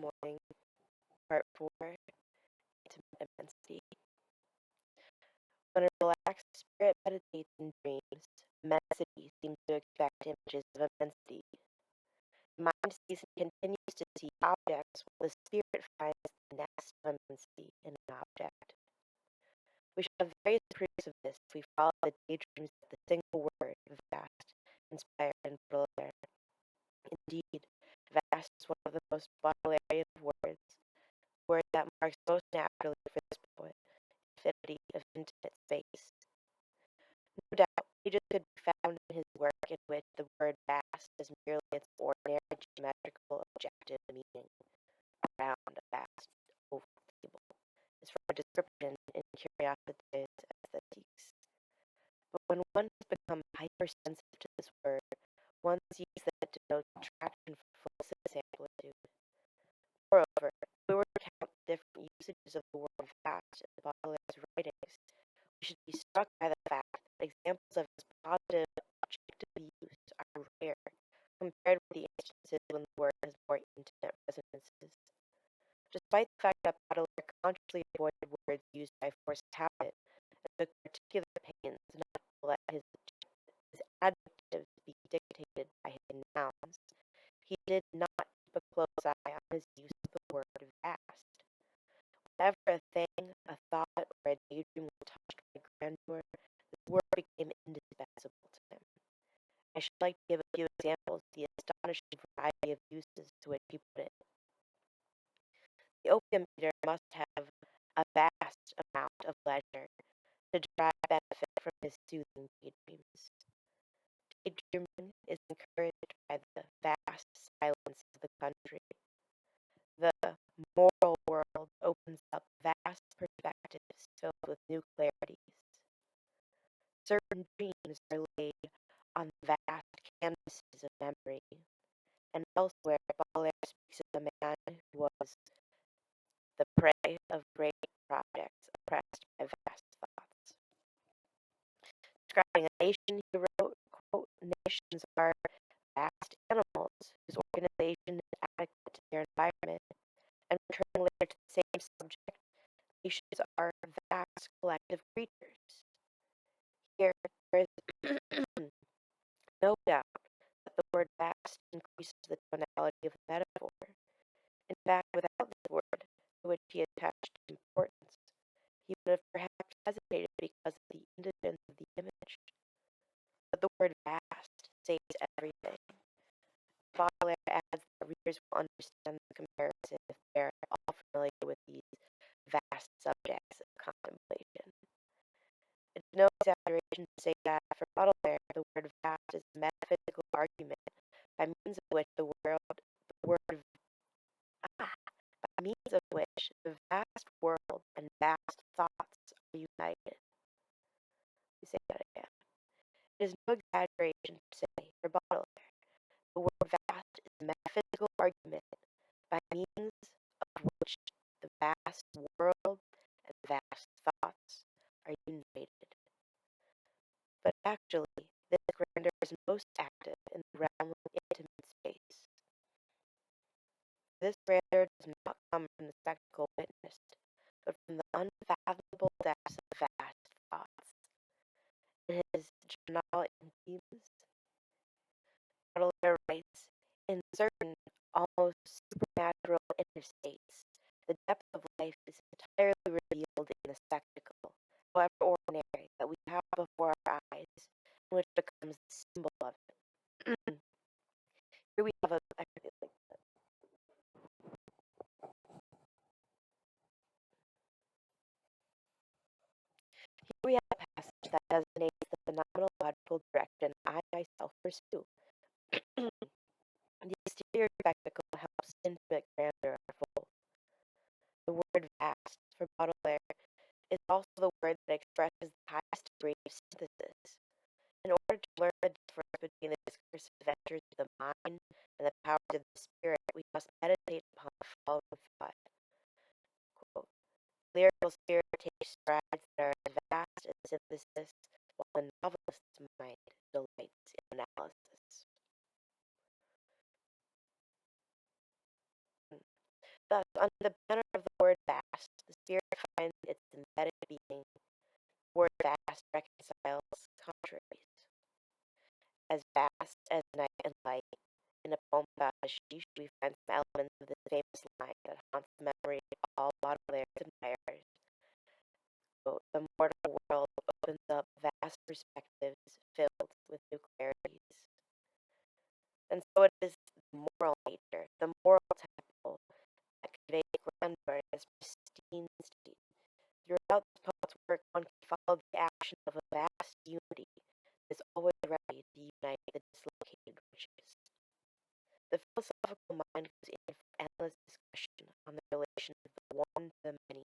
morning, part 4, intimate immensity. When a relaxed spirit meditates and dreams, immensity seems to expect images of immensity. The mind sees and continues to see objects while the spirit finds the nest of immensity in an object. We shall have various proofs of this if we follow the daydreams of the single word, vast, inspired and Baudelaire. Indeed, vast is one of the most Baudelarian of words, the word that marks most naturally for this poet, infinity of infinite space. No doubt, pages could be found in his work in which the word vast is merely its ordinary geometrical objective meaning, around a vast oval table, as for a description in Curiosités Esthétiques. But when one has become hypersensitive to this word, one sees that it denotes attraction for felicitous amplitude. Moreover, if we were to count the different usages of the word vast in Baudelaire's writings, we should be struck by the fact that examples of its positive, objective use are rare, compared with the instances when the word has more intimate resonances. Despite the fact that Baudelaire consciously avoided words used by force of habit, and took particular pains not to let his adjectives be dictated by his nouns, he did not keep a close eye on his use of the word vast. Whenever a thing, a thought, or a daydream was touched by grandeur, this word became indispensable to him. I should like to give a few examples of the astonishing variety of uses to which he put it. The opium eater must have a vast amount of leisure to derive benefit from his soothing daydreams. Daydreaming is encouraged by the vast silence of the country. The moral world opens up vast perspectives filled with new clarities. Certain dreams are laid on vast canvases of memory, and elsewhere Baudelaire speaks of a man who was the prey of great projects, oppressed by vast thoughts. Describing a nation, he wrote, quote, nations are vast animals whose organization is adequate to their environment, and returning later to the same subject, nations are vast collective creatures. Here, there is no doubt that the word vast increases the tonality of the metaphor. In fact, without this word, to which he attached importance, he would have perhaps hesitated because of the indigence of the image. But the word vast says everything. Baudelaire adds that readers will understand the comparison if they are all familiar with these vast subjects of contemplation. It's no exaggeration to say that for Baudelaire, the word vast is a metaphysical argument by means of which by means of which the vast world and vast thoughts are united. We say that again. It is no exaggeration to say for Baudelaire, the word vast is a metaphysical argument by means of which the vast world and vast thoughts are united. But actually, this grandeur is most active in the realm of intimate space. This grandeur does not come from the spectacle witnessed, but from the unfathomable depths of vast thoughts. In his Journal Intimes, Baudelaire writes, in certain almost supernatural inner states, the depth of life is entirely revealed in the spectacle, however ordinary, that we have before our eyes, and which becomes the symbol of it. Here we have a passage that designates the phenomenological direction I myself pursue. The exterior spectacle helps intimate grandeur unfold. The word vast, for Baudelaire, is also the word that expresses the highest degree of synthesis. In order to learn the difference between the discursive ventures of the mind and the powers of the spirit, we must meditate upon the following thought. Quote, lyrical spirit takes strides that are as vast as synthesis, while the novelist's mind delights in analysis. Thus, under the banner of the word vast, the spirit finds its embedded being. The word vast reconciles contraries. As vast as night and light, in a poem about Ashish, we find some elements of this famous line that haunts the memory of all Baudelaire's admirers. Quote, the mortal world opens up vast perspectives filled with new clarities. And so it is the moral nature, the moral temple, that conveys grandeur in its pristine state. Throughout the poet's work, one can follow the action of a vast unity that is always ready to unite the dislocated riches. The philosophical mind goes in for endless discussion on the relation of the one to the many,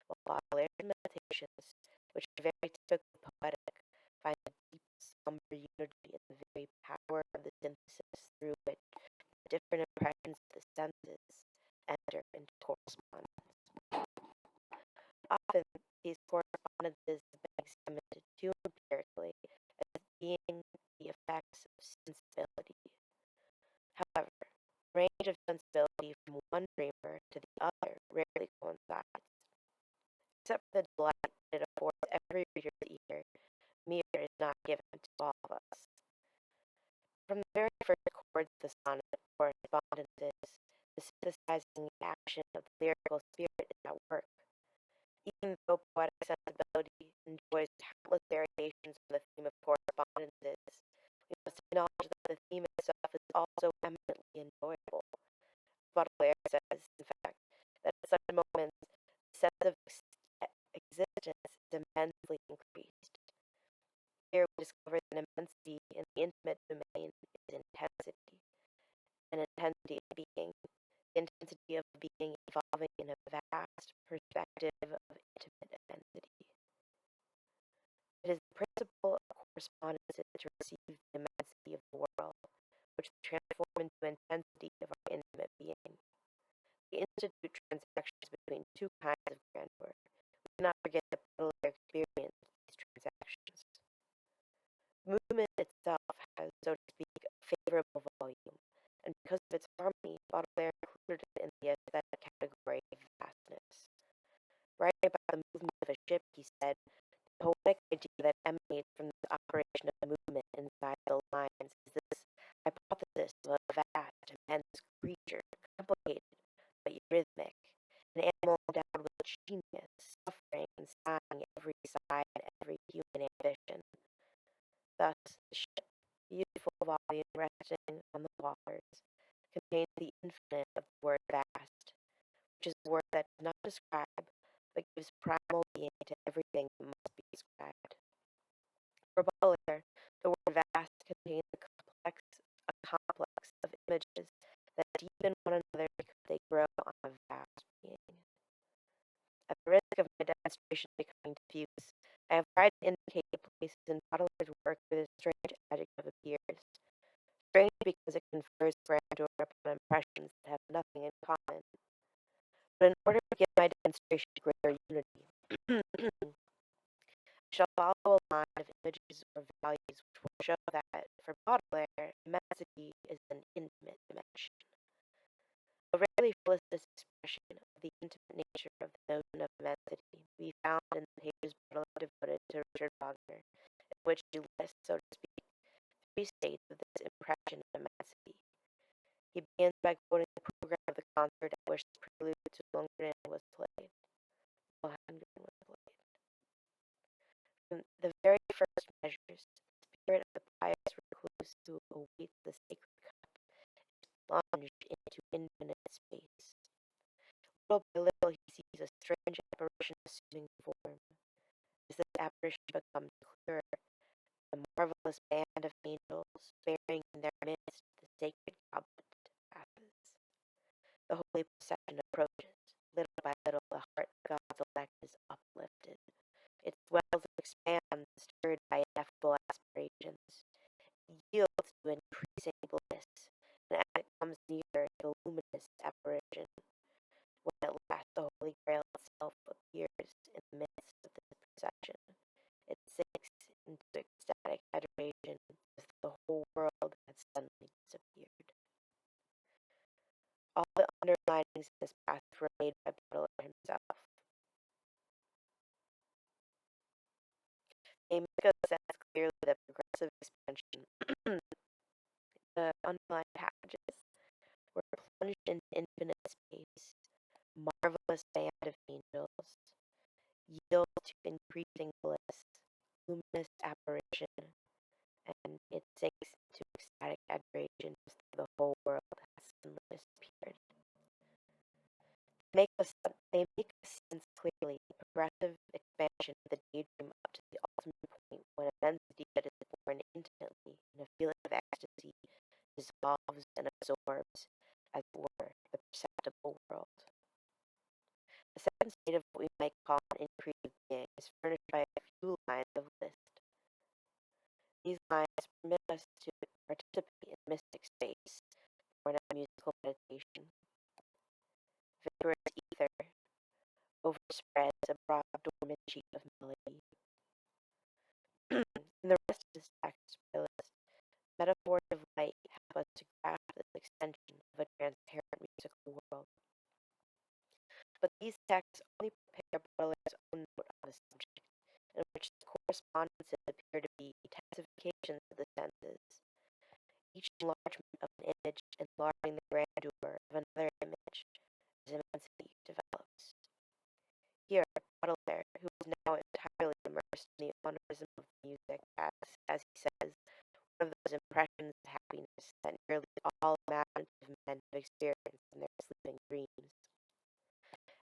while Baudelaire's meditations, which are very typically poetic, find a deep, somber unity in the very power of the synthesis through which the different impressions of the senses enter into correspondence. Often, these correspondences have been examined too empirically as being the effects of sensibility. However, the range of sensibility from one dreamer to the other rarely coincides. Except for the delight that it affords every reader's ear, meter is not given to all of us. From the very first chords of the sonnet, correspondences, the synthesizing action of the lyrical spirit is at work. Even though poetic sensibility enjoys countless variations on the theme of correspondences, we must acknowledge that the theme itself is also eminently enjoyable. Baudelaire says, in fact, that at such moments the sense of existence is immensely increased. Here we discover that immensity in the intimate domain is intensity, an intensity of being, the intensity of being evolving in a vast perspective of intimate immensity. It is the principle of correspondences to receive the immensity of the world, which transform into intensity of our intimate being. We institute transactions between two kinds of grandeur. We cannot forget that Baudelaire experienced these transactions. Movement itself has, so to speak, a favorable volume, and because of its harmony, Baudelaire included it in the aesthetic category of vastness. Writing about the movement of a ship, he said, the poetic idea that emanates from the operation of movement inside the lines is this hypothesis of a vast, immense creature, complicated but rhythmic, an animal endowed with genius, suffering and sighing every sigh and every human ambition. Thus, the ship, beautiful volume resting on the waters, contains the infinite of the word vast, which is a word that does not describe, but gives primal being to everything that must be described. For Baudelaire, the word vast contains a complex of images that deepen one another because they grow on a vast being. At the risk of my demonstration becoming diffuse, I have tried to indicate the places in Baudelaire's work where this strange adjective appears. Strange because it confers grandeur upon impressions that have nothing in common. But in order to give my demonstration greater unity, I shall follow a line of images or values which will show that, for Baudelaire, immensity is an intimate dimension. A rarely felicitous expression of the intimate nature of the notion of immensity we found in the pages Baudelaire devoted to Richard Wagner, in which he lists, so to speak, three states of this impression of immensity. He begins by quoting the program of the concert at which the prelude to Lohengrin was played. From the very first measures, the spirit of the pious recluse who awaits the sacred cup is plunged into infinite space. Little by little he sees a strange apparition assuming form. As this apparition becomes clearer, the marvelous band of angels bearing in their midst the sacred goblet passes. The holy procession approaches. Little by little the heart of God's elect is uplifted. Its wells expand, stirred by ineffable aspirations. It yields to increasing bliss, and as it comes nearer to the luminous apparition, when at last the Holy Grail itself appears in the midst of the procession, it sinks into ecstatic adoration as if the whole world had suddenly disappeared. All the underlying beginnings in this path were made by Baudelaire himself. They make us sense clearly that progressive expansion, the underlying passages, were plunged into infinite space, marvelous band of angels, yield to increasing bliss, luminous apparition, and it sinks into ecstatic adoration as though the whole world has suddenly disappeared. They make us sense clearly the progressive expansion of the daydream up to the ultimate point when immensity that is born intimately in a feeling of ecstasy dissolves and absorbs, as it were, the perceptible world. The second state of what we might call an increased being is furnished by a few lines of Liszt. These lines permit us to participate in mystic space, born out musical meditation. Vaporous ether overspreads a broad dormant sheet of melody. In the rest of this text, by Liszt, metaphors of light help us to grasp this extension of a transparent musical world. But these texts only prepare Baudelaire's own note on the subject, in which the correspondences appear to be intensifications of the senses, each enlargement of an image enlarging the grandeur of another image as immensity develops. Here, Baudelaire, who is now entirely immersed in the onanism of music, as he says, one of those impressions of happiness that nearly all imaginative men have experienced in their sleeping dreams.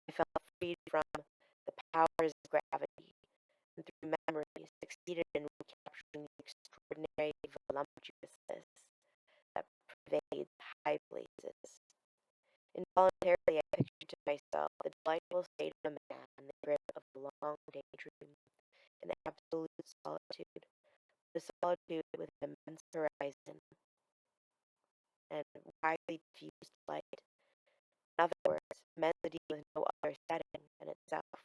I felt freed from the powers of gravity, and through memory succeeded in recapturing the extraordinary voluptuousness that pervades high places. Involuntarily I pictured to myself the delightful state of a man in the grip of a long daydream, in absolute solitude, the solitude with an immense horizon and widely diffused light. In other words, immensity with no other setting than itself.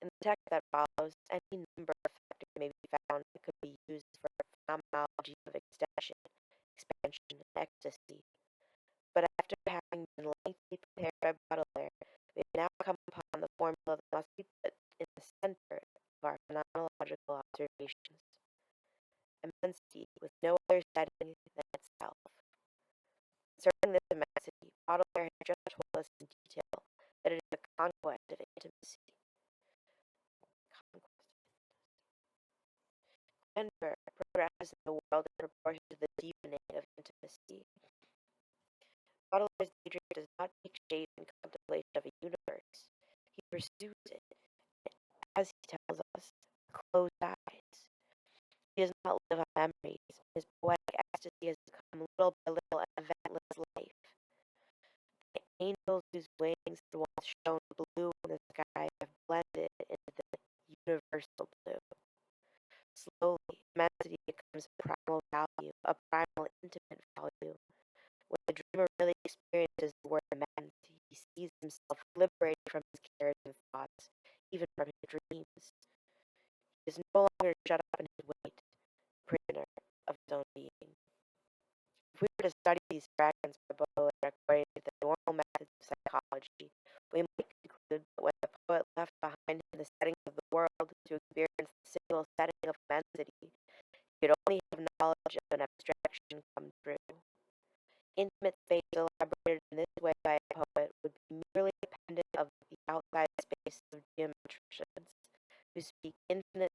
In the text that follows, any number of factors may be found that could be used for a phenomenology of extension, expansion, and ecstasy. But after having been lengthily prepared by Baudelaire, we have now come upon the formula that must be put in the center of our phenomenological observations. Immensity with no other setting than itself. Concerning this immensity, Baudelaire has just told us in detail that it is the conquest of intimacy. Grandeur progresses in the world in proportion to the deepening of intimacy. Baudelaire's daydream does not take shape in contemplation of a universe. He pursues it, as he tells us, with closed eyes. He does not live on memories. His poetic ecstasy has become little by little an eventless life. The angels whose wings had once shone blue in the sky have blended into the universal blue. Slowly, immensity becomes a primal value, a primal intimate value. When the dreamer really experiences the word immense, he sees himself liberated from his cares and thoughts, even from his dreams. He is no longer shut up in his weight, prisoner of his own being. If we were to study these fragments by Baudelaire according to the normal methods of psychology, we might conclude that when the poet left behind him the setting of the world to experience the single setting of immensity, he could only have knowledge of an abstraction come true. Intimate space elaborated in this way by a poet would be merely dependent of the outside space of geometricians, who seek infinite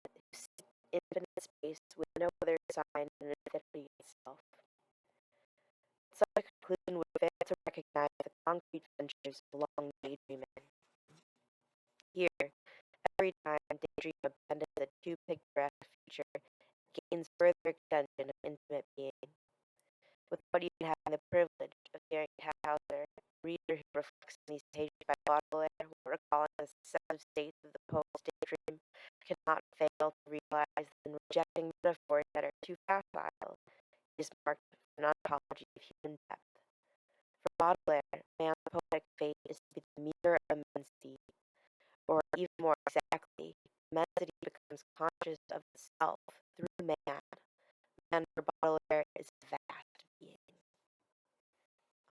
space with no other sign than infinity itself. Such a conclusion would fail to recognize the concrete ventures of long daydreaming. Here, every time daydream abandons a too picturesque feature, gains further extension of intimate being. Without even having the privilege of hearing Tannhauser, the reader who reflects on these pages by Baudelaire, while recalling the successive states of the poet's daydream, cannot fail to realize that in rejecting metaphors that are too facile, it is marked with an ontology of human depth. For Baudelaire, man's poetic fate is to be the mirror of immensity, or even more exactly, immensity becomes conscious of itself through man,